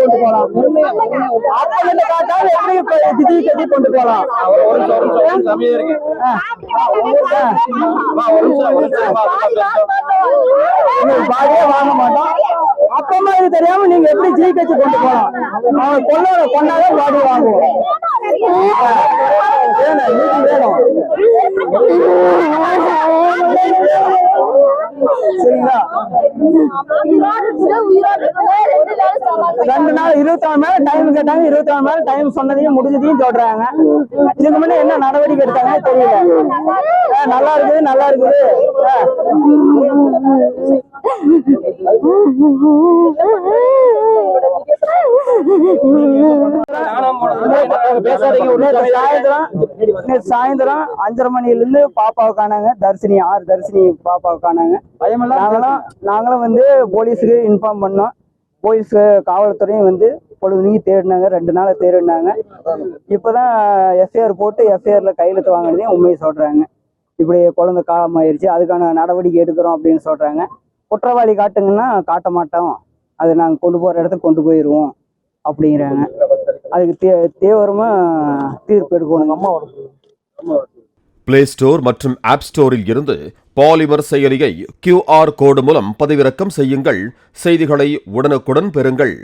கொண்டு போலாம். அப்ப காட்டால் எப்படி திதி கட்டி கொண்டு போலாம். பாடியே வாங்க மாட்டோம். அப்பமா இது தெரியாம நீங்க எப்படி ஜீ கட்சி கொண்டு போலாம். அவன் கொண்டாதான் பாடி வாங்குவோம். சரிங்களா? 2 நாள் 24 மேல டைம் கேட்டாங்க. 24 மேல டைம் சொன்னதையும் முடிஞ்சதையும் சொல்றாங்க. இதுக்கு முன்னாடி என்ன நடவடிக்கை எடுத்தாங்க தெரியல. நல்லா இருக்குது நல்லா இருக்குது. சாயந்தரம் 5:30 மணில இருந்து பாப்பாவை காணாங்க. தர்சினி 6 தர்சினி பாப்பாவை காணாங்க. நாங்களும் வந்து போலீஸுக்கு இன்ஃபார்ம் பண்ணோம். போலீஸ் காவல்துறையும் வந்து பொழுதுனைக்கு தேடினாங்க. 2 நாளை தேடினாங்க. இப்பதான் எஃப்ஐஆர் போட்டு எஃப்ஐஆர்ல கையெழுத்து வாங்கினதையும் உண்மையை சொல்றாங்க. இப்படி குழந்தை காலமாயிருச்சு, அதுக்கான நடவடிக்கை எடுக்கிறோம் அப்படின்னு சொல்றாங்க. குற்றவாளி காட்டுங்கன்னா காட்ட மாட்டோம், அதை நாங்கள் கொண்டு போற இடத்துக்கு கொண்டு போயிடுவோம் அப்படிங்கிறாங்க. அதுக்கு தீவிரமா தீர்ப்பு எடுக்கணும். பிளே ஸ்டோர் மற்றும் ஆப் ஸ்டோரில் இருந்து பாலிமர் செயலியை QR கோடு மூலம் பதிவிறக்கம் செய்யுங்கள். செய்திகளை உடனுக்குடன் பெறுங்கள்.